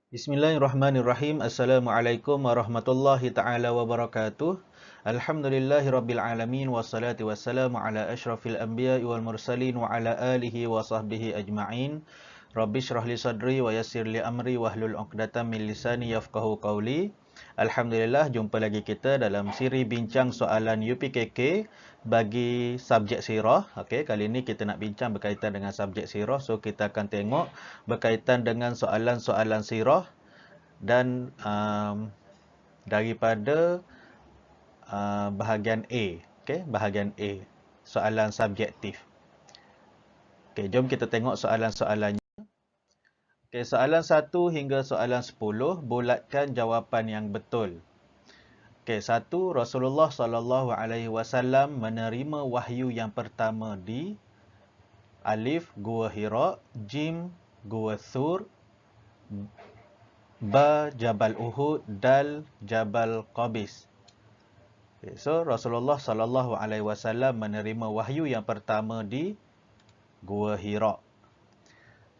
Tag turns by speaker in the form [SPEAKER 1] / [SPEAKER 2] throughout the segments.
[SPEAKER 1] Bismillahirrahmanirrahim. Assalamualaikum warahmatullahi ta'ala wabarakatuh. Alhamdulillahirabbil alamin wassalatu wassalamu ala asyrafil anbiya'i wal mursalin wa ala alihi wa sahbihi ajma'in. Rabbi shrah li sadri wa yassir li amri wahlul 'uqdatam min lisani yafqahu qawli. Alhamdulillah, jumpa lagi kita dalam siri bincang soalan UPKK bagi subjek sirah. Okey, kali ini kita nak bincang berkaitan dengan subjek sirah. So kita akan tengok berkaitan dengan soalan-soalan sirah dan daripada bahagian A. Okey, bahagian A, soalan subjektif. Okey, jom kita tengok soalan-soalannya. Okey, soalan 1 hingga soalan 10, bulatkan jawapan yang betul. Okey, 1, Rasulullah sallallahu alaihi wasallam menerima wahyu yang pertama di Alif, Gua Hira, Jim, Gua Thur, Ba, Jabal Uhud, Dal, Jabal Qabis. Okay, so Rasulullah sallallahu alaihi wasallam menerima wahyu yang pertama di Gua Hira.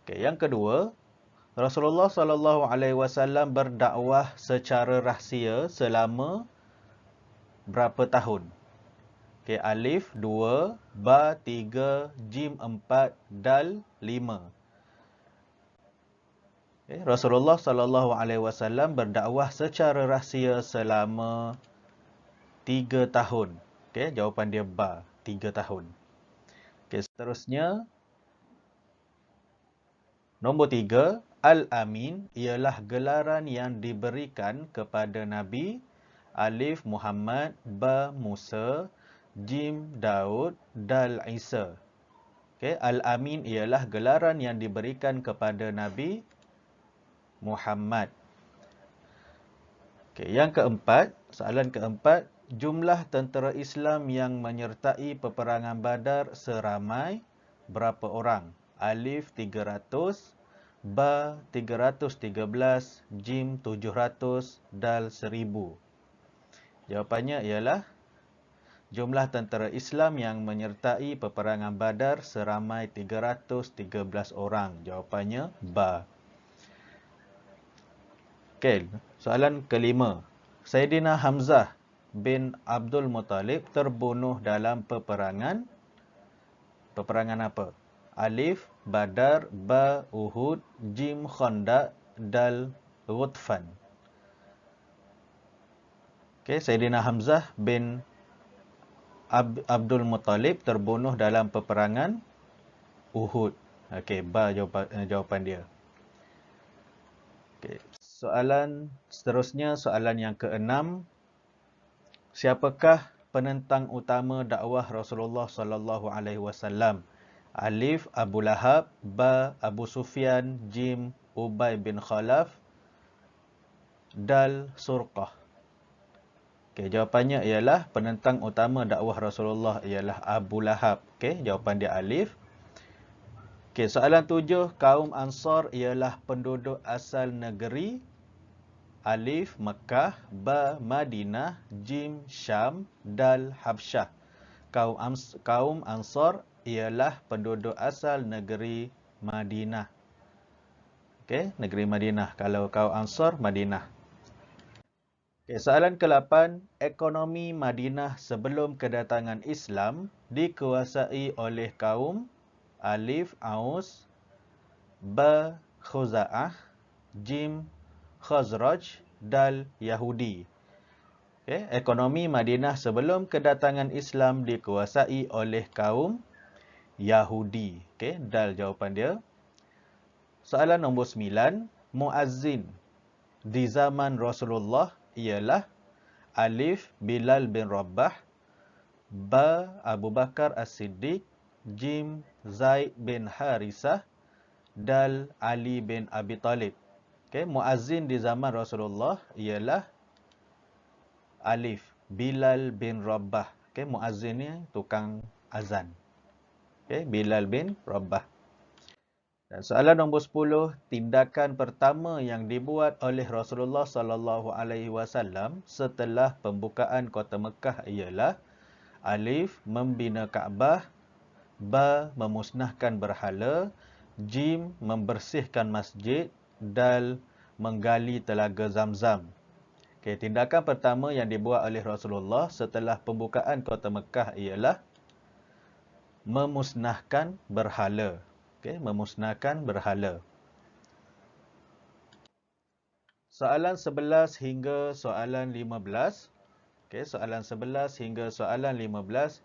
[SPEAKER 1] Okay, yang kedua, Rasulullah sallallahu alaihi wasallam berdakwah secara rahsia selama berapa tahun? Okay, Alif 2, Ba 3, Jim 4, Dal 5. Okay, Rasulullah sallallahu alaihi wasallam berdakwah secara rahsia selama 3 tahun. Okay, jawapan dia Ba, 3 tahun. Okay, seterusnya, nombor 3, Al-Amin ialah gelaran yang diberikan kepada Nabi. Alif Muhammad, Ba Musa, Jim Daud, Dal Isa. Okay, Al-Amin ialah gelaran yang diberikan kepada Nabi Muhammad. Okay, yang keempat, soalan keempat, jumlah tentera Islam yang menyertai peperangan Badar seramai berapa orang? Alif 300, Ba 313, Jim 700, Dal 1000. Jawapannya ialah jumlah tentera Islam yang menyertai peperangan Badar seramai 313 orang. Jawapannya Ba. Okey, soalan kelima. Sayyidina Hamzah bin Abdul Muttalib terbunuh dalam peperangan apa? Alif Badar, Ba Uhud, Jim Khandaq, Dal Ghatfan. Okey, Sayyidina Hamzah bin Abdul Muttalib terbunuh dalam peperangan Uhud. Okey, Ba jawapan dia. Okey, soalan seterusnya, soalan yang keenam. Siapakah penentang utama dakwah Rasulullah sallallahu alaihi wasallam? Alif Abu Lahab, Ba Abu Sufyan, Jim Ubay bin Khalaf, Dal Surqah. Okey, jawapannya ialah penentang utama dakwah Rasulullah ialah Abu Lahab. Okey, jawapan dia Alif. Okey, soalan 7, kaum Ansar ialah penduduk asal negeri. Alif Mekah, Ba Madinah, Jim Syam, Dal Habsyah. Kaum Ansar ialah penduduk asal negeri Madinah. Okey, negeri Madinah. Kalau kaum Ansar, Madinah. Okey, soalan ke-8, ekonomi Madinah sebelum kedatangan Islam dikuasai oleh kaum Alif Aus, Ba Khuza'ah, Jim Khazraj, Dal Yahudi. Okay, ekonomi Madinah sebelum kedatangan Islam dikuasai oleh kaum Yahudi. Okay, Dal jawapan dia. Soalan nombor 9, muazzin di zaman Rasulullah ialah Alif Bilal bin Rabah, Ba Abu Bakar As-Siddiq, Jim Zaid bin Harisah, Dal Ali bin Abi Talib. Okay, muazzin di zaman Rasulullah ialah Alif Bilal bin Rabah. Okay, muazzin ni tukang azan. Okay, Bilal bin Rabah. Dan soalan nombor 10, tindakan pertama yang dibuat oleh Rasulullah sallallahu alaihi wasallam setelah pembukaan kota Mekah ialah Alif membina Kaabah, Ba memusnahkan berhala, Jim membersihkan masjid, Dal menggali telaga Zamzam. Okay, tindakan pertama yang dibuat oleh Rasulullah setelah pembukaan kota Mekah ialah memusnahkan berhala. Okay, memusnahkan berhala. Soalan 11 hingga soalan 15. Okay, soalan 11 hingga soalan 15.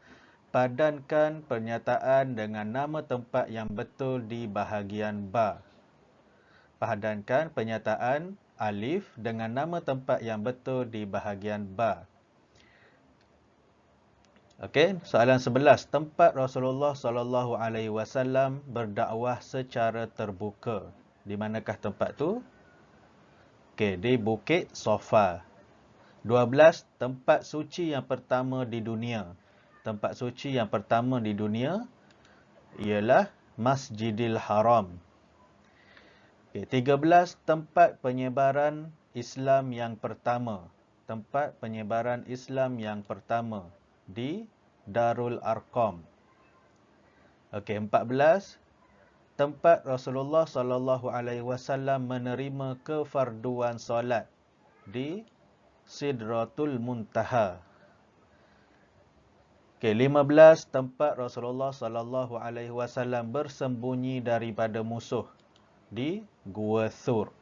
[SPEAKER 1] Padankan pernyataan dengan nama tempat yang betul di bahagian ba. Padankan pernyataan alif dengan nama tempat yang betul di bahagian ba. Okey, soalan 11. Tempat Rasulullah SAW berdakwah secara terbuka. Di manakah tempat tu? Okey, di Bukit Sofa. 12. Tempat suci yang pertama di dunia. Tempat suci yang pertama di dunia ialah Masjidil Haram. Okay, 13. Tempat penyebaran Islam yang pertama. Tempat penyebaran Islam yang pertama di Darul Arqam. Okey, 14. Tempat Rasulullah SAW menerima kefarduan solat di Sidratul Muntaha. Okey, 15. Tempat Rasulullah SAW bersembunyi daripada musuh di Gua Thur.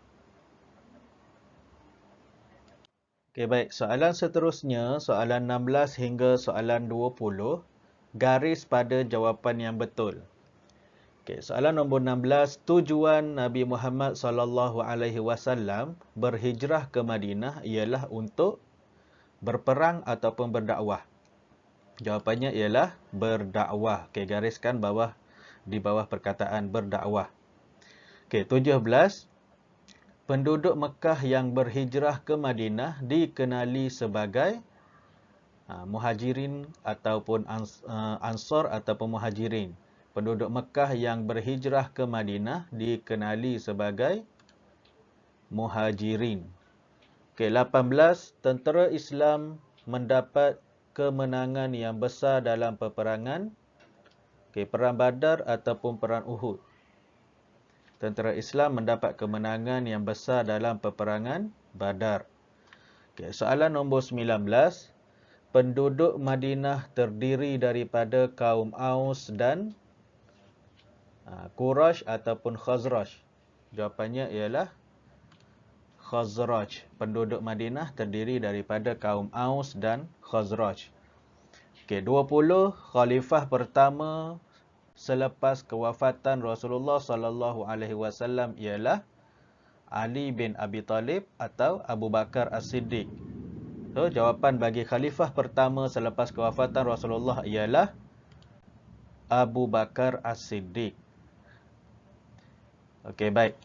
[SPEAKER 1] Okey, baik. Soalan seterusnya, soalan 16 hingga soalan 20, garis pada jawapan yang betul. Okey, soalan nombor 16, tujuan Nabi Muhammad SAW berhijrah ke Madinah ialah untuk berperang ataupun berdakwah. Jawapannya ialah berdakwah. Okey, gariskan bawah di bawah perkataan berdakwah. Okey, 17. Penduduk Mekah yang berhijrah ke Madinah dikenali sebagai muhajirin ataupun ansar ataupun muhajirin. Penduduk Mekah yang berhijrah ke Madinah dikenali sebagai muhajirin. Okey, 18. Tentera Islam mendapat kemenangan yang besar dalam peperangan. Okey, perang Badar ataupun perang Uhud. Tentera Islam mendapat kemenangan yang besar dalam peperangan Badar. Okey, soalan nombor 19. Penduduk Madinah terdiri daripada kaum Aus dan Quraisy ataupun Khazraj. Jawapannya ialah Khazraj. Penduduk Madinah terdiri daripada kaum Aus dan Khazraj. Okey, 20. Khalifah pertama selepas kewafatan Rasulullah SAW ialah Ali bin Abi Talib atau Abu Bakar As-Siddiq. So, jawapan bagi khalifah pertama selepas kewafatan Rasulullah ialah Abu Bakar As-Siddiq. Okey, baik.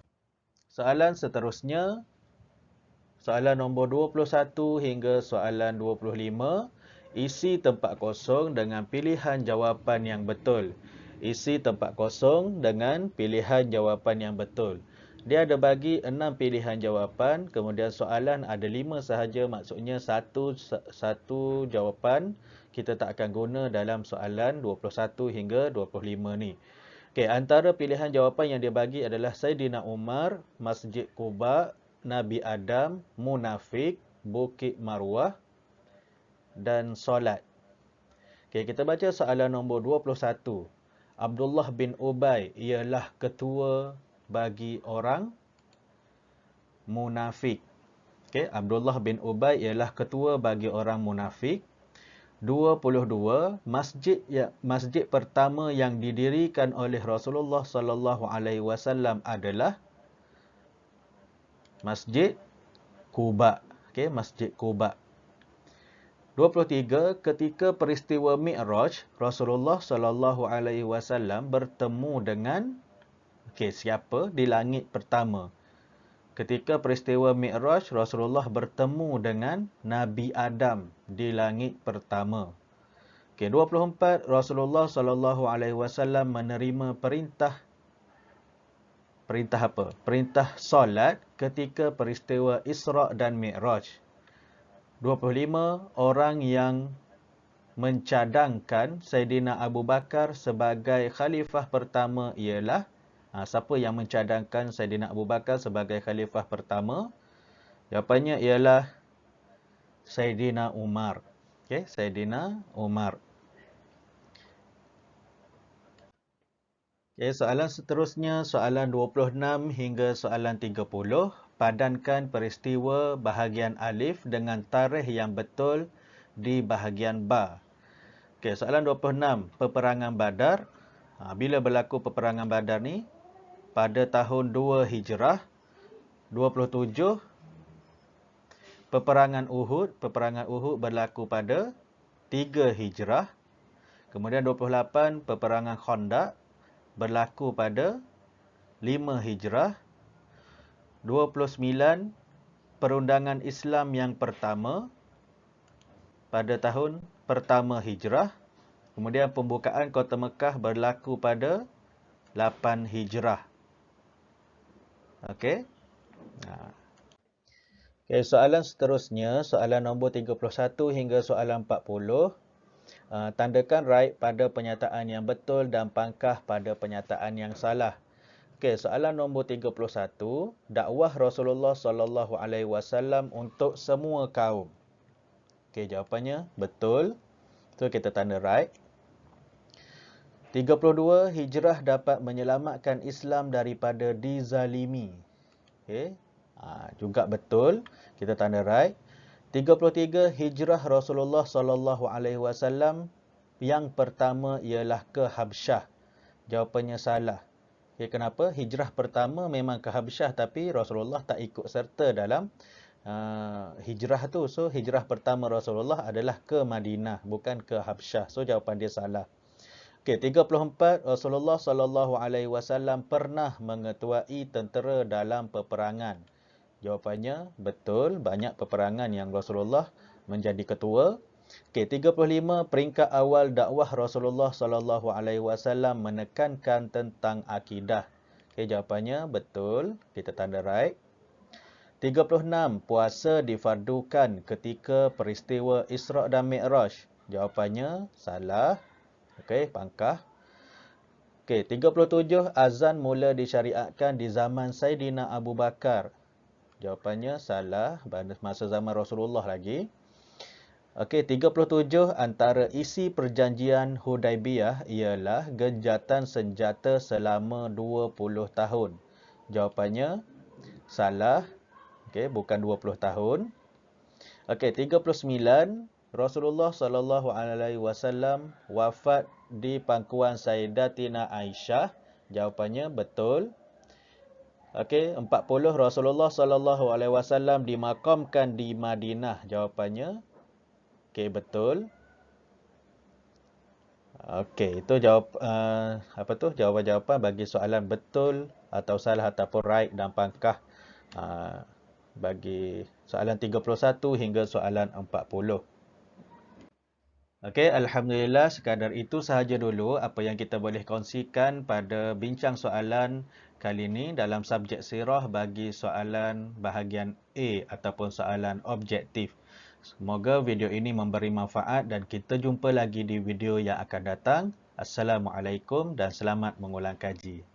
[SPEAKER 1] Soalan seterusnya, soalan nombor 21 hingga soalan 25, isi tempat kosong dengan pilihan jawapan yang betul. Isi tempat kosong dengan pilihan jawapan yang betul. Dia ada bagi 6 pilihan jawapan, kemudian soalan ada 5 sahaja, maksudnya satu jawapan kita tak akan guna dalam soalan 21 hingga 25 ni. Okey, antara pilihan jawapan yang dia bagi adalah Saidina Umar, Masjid Quba, Nabi Adam, Munafik, Bukit Marwah dan solat. Okey, kita baca soalan nombor 21. Abdullah bin Ubay ialah ketua bagi orang munafik. Okey, Abdullah bin Ubay ialah ketua bagi orang munafik. 22. Masjid pertama yang didirikan oleh Rasulullah SAW adalah Masjid Quba. Okey, Masjid Quba. 23. Ketika peristiwa Mi'raj, Rasulullah SAW bertemu dengan siapa di langit pertama? Ketika peristiwa Mi'raj, Rasulullah bertemu dengan Nabi Adam di langit pertama. 24. Rasulullah SAW menerima perintah apa? Perintah solat ketika peristiwa Isra' dan Mi'raj. 25. Orang yang mencadangkan Saidina Abu Bakar sebagai khalifah pertama ialah Siapa yang mencadangkan Saidina Abu Bakar sebagai khalifah pertama? Jawapannya ialah Saidina Umar. Okey, Saidina Umar. Okey, soalan seterusnya, soalan 26 hingga soalan 30. Padankan peristiwa bahagian alif dengan tarikh yang betul di bahagian ba. Okey, soalan 26, peperangan Badar. Bila berlaku peperangan Badar ni? Pada tahun 2 Hijrah. 27, peperangan Uhud berlaku pada 3 Hijrah. Kemudian 28, peperangan Khandaq berlaku pada 5 Hijrah. 29, perundangan Islam yang pertama pada tahun pertama Hijrah. Kemudian pembukaan Kota Mekah berlaku pada 8 Hijrah. Okey. Okay, soalan seterusnya, soalan nombor 31 hingga soalan 40. Tandakan right pada penyataan yang betul dan pangkah pada penyataan yang salah. Okey, soalan nombor 31, dakwah Rasulullah sallallahu alaihi wasallam untuk semua kaum. Okey, jawapannya betul. So kita tanda right. 32, hijrah dapat menyelamatkan Islam daripada dizalimi. Okey. Juga betul. Kita tanda right. 33, hijrah Rasulullah sallallahu alaihi wasallam yang pertama ialah ke Habsyah. Jawapannya salah. Okay, kenapa? Hijrah pertama memang ke Habsyah tapi Rasulullah tak ikut serta dalam hijrah tu. So hijrah pertama Rasulullah adalah ke Madinah, bukan ke Habsyah. So jawapan dia salah. Okey, 34, Rasulullah sallallahu alaihi wasallam pernah mengetuai tentera dalam peperangan. Jawapannya betul, banyak peperangan yang Rasulullah menjadi ketua. Okey, 35, peringkat awal dakwah Rasulullah sallallahu alaihi wasallam menekankan tentang akidah. Okey, jawapannya betul. Kita tanda right. 36, puasa difardukan ketika peristiwa Isra' dan Mi'raj. Jawapannya salah. Okey, pangkah. Okey, 37, azan mula disyariatkan di zaman Saidina Abu Bakar. Jawapannya salah, masa zaman Rasulullah lagi. Okey, 37, antara isi perjanjian Hudaibiyah ialah genjatan senjata selama 20 tahun. Jawapannya salah. Okey, bukan 20 tahun. Okey, 39, Rasulullah sallallahu alaihi wasallam wafat di pangkuan Sayyidatina Aisyah. Jawapannya betul. Okey, 40, Rasulullah sallallahu alaihi wasallam dimakamkan di Madinah. Jawapannya okey, betul. Okey, itu jawapan-jawapan bagi soalan betul atau salah ataupun right dan pangkah bagi soalan 31 hingga soalan 40. Okey, alhamdulillah, sekadar itu sahaja dulu apa yang kita boleh kongsikan pada bincang soalan kali ini dalam subjek sirah bagi soalan bahagian A ataupun soalan objektif. Semoga video ini memberi manfaat dan kita jumpa lagi di video yang akan datang. Assalamualaikum dan selamat mengulang kaji.